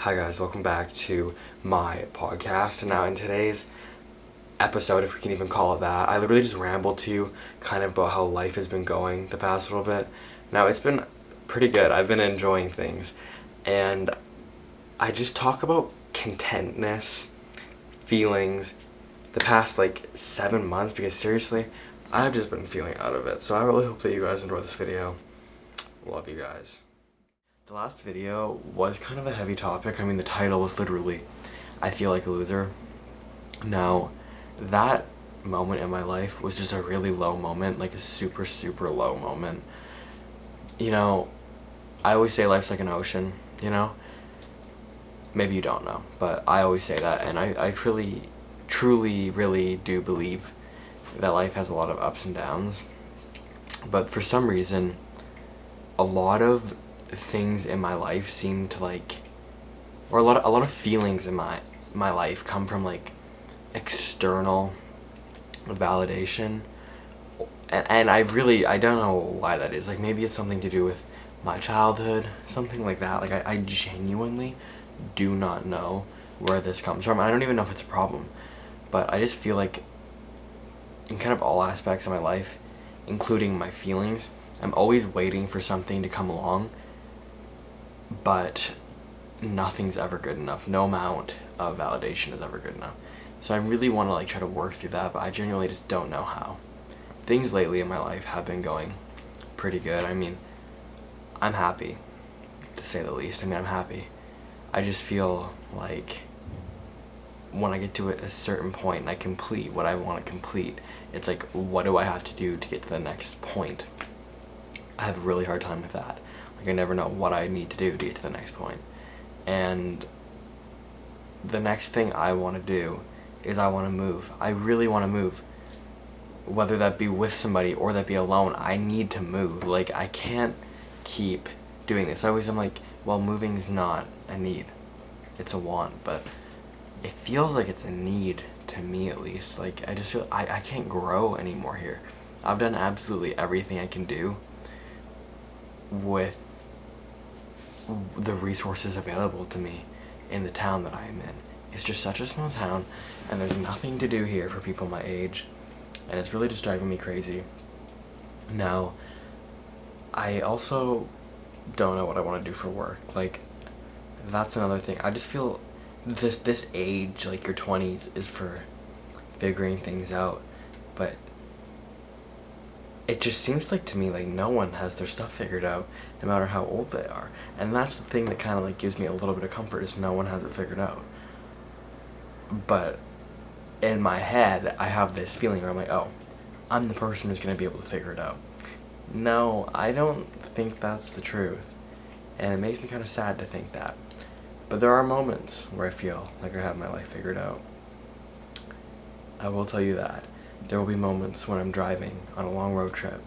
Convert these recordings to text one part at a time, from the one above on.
Hi guys, welcome back to my podcast. And now in today's episode, if we can even call it that, I literally just rambled to you kind of about how life has been going the past little bit. Now it's been pretty good. I've been enjoying things. And I just talk about contentness, feelings, the past 7 months because seriously, I've just been feeling out of it. So I really hope that you guys enjoy this video. Love you guys. The last video was kind of a heavy topic. I mean, the title was literally, I feel like a loser. Now, that moment in my life was just a really low moment, like a super, super low moment. You know, I always say life's like an ocean, you know? Maybe you don't know, but I always say that, and I truly, really do believe that life has a lot of ups and downs. But for some reason, a lot of things in my life seem to or a lot of feelings in my life come from external validation, and I don't know why that is. Like, maybe it's something to do with my childhood, something like that. Like, I genuinely do not know where this comes from. I don't even know if it's a problem, but I just feel like in kind of all aspects of my life, including my feelings, I'm always waiting for something to come along, but nothing's ever good enough. No amount of validation is ever good enough. So I really want to try to work through that, but I genuinely just don't know how. Things lately in my life have been going pretty good. I mean, I'm happy, to say the least. I mean, I'm happy. I just feel like when I get to a certain point and I complete what I want to complete, it's like, what do I have to do to get to the next point? I have a really hard time with that. Like, I never know what I need to do to get to the next point. And the next thing I want to do is I want to move. I really want to move. Whether that be with somebody or that be alone, I need to move. Like, I can't keep doing this. I'm like, well, moving's not a need. It's a want, but it feels like it's a need to me, at least. Like, I just feel I can't grow anymore here. I've done absolutely everything I can do with the resources available to me in the town that I am in. It's just such a small town, and there's nothing to do here for people my age, and it's really just driving me crazy. Now, I also don't know what I want to do for work. Like, that's another thing. I just feel this age, like your 20s, is for figuring things out, but it just seems like to me like no one has their stuff figured out, no matter how old they are. And that's the thing that kind of gives me a little bit of comfort, is no one has it figured out. But in my head, I have this feeling where I'm like, oh, I'm the person who's going to be able to figure it out. No, I don't think that's the truth. And it makes me kind of sad to think that. But there are moments where I feel like I have my life figured out. I will tell you that. There will be moments when I'm driving on a long road trip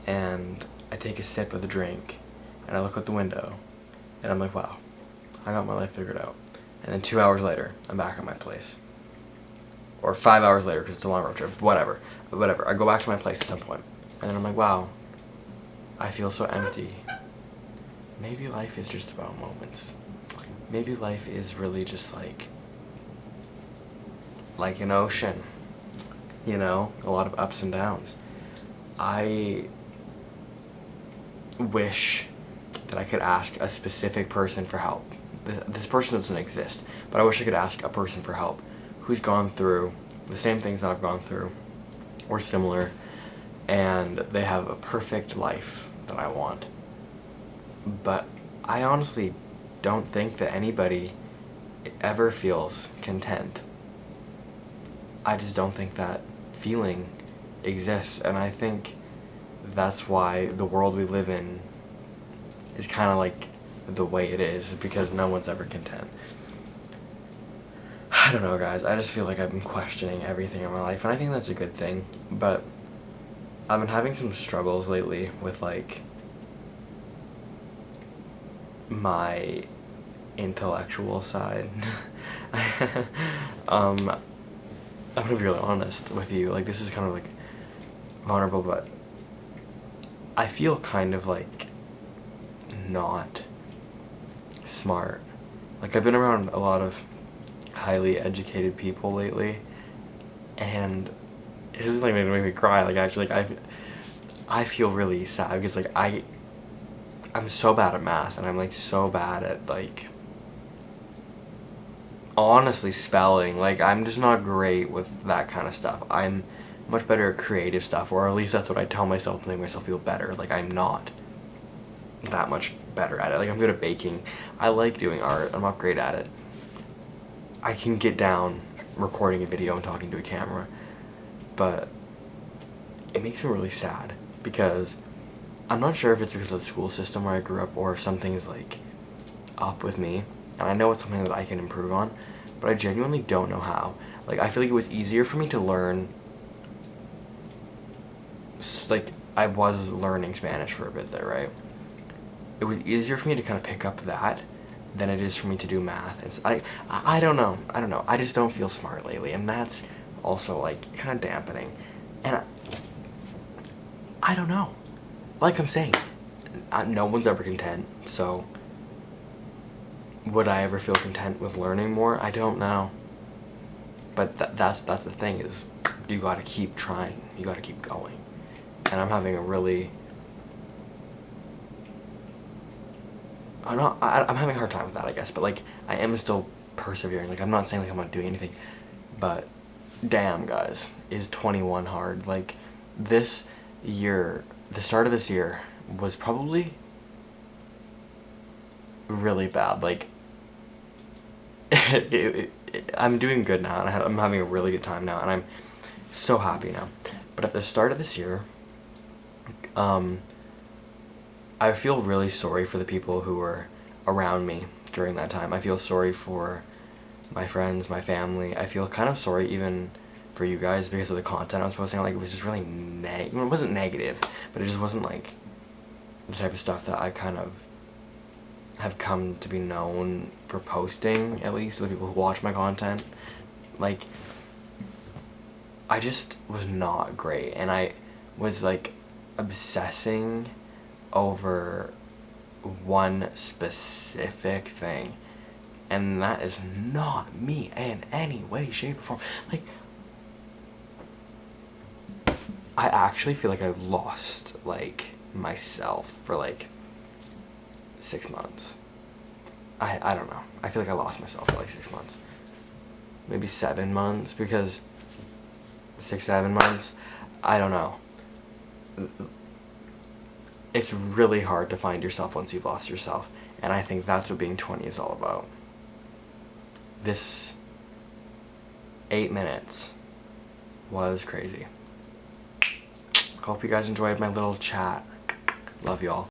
and I take a sip of the drink and I look out the window and I'm like, wow, I got my life figured out. And then 2 hours later, I'm back at my place. Or 5 hours later, because it's a long road trip, whatever. I go back to my place at some point and then I'm like, wow, I feel so empty. Maybe life is just about moments. Maybe life is really just like an ocean. You know, a lot of ups and downs. I wish that I could ask a specific person for help. This person doesn't exist, but I wish I could ask a person for help who's gone through the same things I've gone through, or similar, and they have a perfect life that I want. But I honestly don't think that anybody ever feels content. I just don't think that feeling exists, and I think that's why the world we live in is kind of the way it is, because no one's ever content. I don't know, guys. I just feel like I've been questioning everything in my life, and I think that's a good thing, but I've been having some struggles lately with my intellectual side. I'm gonna be really honest with you. This is kind of vulnerable, but I feel kind of not smart Like, I've been around a lot of highly educated people lately, and this is like making me cry. Like, actually, like, I feel really sad because like I'm so bad at math, and I'm like so bad at like honestly spelling. Like, I'm just not great with that kind of stuff. I'm much better at creative stuff, or at least that's what I tell myself to make myself feel better. Like, I'm not that much better at it. Like, I'm good at baking. I like doing art. I'm not great at it. I can get down recording a video and talking to a camera, but it makes me really sad because I'm not sure if it's because of the school system where I grew up or if something's like up with me, and I know it's something that I can improve on, but I genuinely don't know how. Like, I feel like it was easier for me to learn, like, I was learning Spanish for a bit there, right? It was easier for me to kind of pick up that than it is for me to do math. I don't know. I just don't feel smart lately, and that's also like kind of dampening. And I don't know. Like I'm saying, no one's ever content. So would I ever feel content with learning more? I don't know. But that's the thing, is you gotta keep trying. You gotta keep going. And I'm having a really I'm having a hard time with that, I guess, but like I am still persevering. Like, I'm not saying like I'm not doing anything, but damn, guys, is 21 hard. Like, this year, the start of this year was probably really bad. Like, I'm doing good now, and I'm having a really good time now, and I'm so happy now. But at the start of this year, I feel really sorry for the people who were around me during that time. I feel sorry for my friends, my family. I feel kind of sorry even for you guys because of the content I was posting. Like, it was just really it wasn't negative, but it just wasn't like the type of stuff that I kind of have come to be known for posting, at least to the people who watch my content. Like, I just was not great, and I was like obsessing over one specific thing, and that is not me in any way, shape, or form. Like, I actually feel like I lost like myself for like 6 months. I don't know. I feel like I lost myself for like 6 months. Maybe 7 months, because 6, 7 months, I don't know. It's really hard to find yourself once you've lost yourself, and I think that's what being 20 is all about. This 8 minutes was crazy. Hope you guys enjoyed my little chat. Love y'all.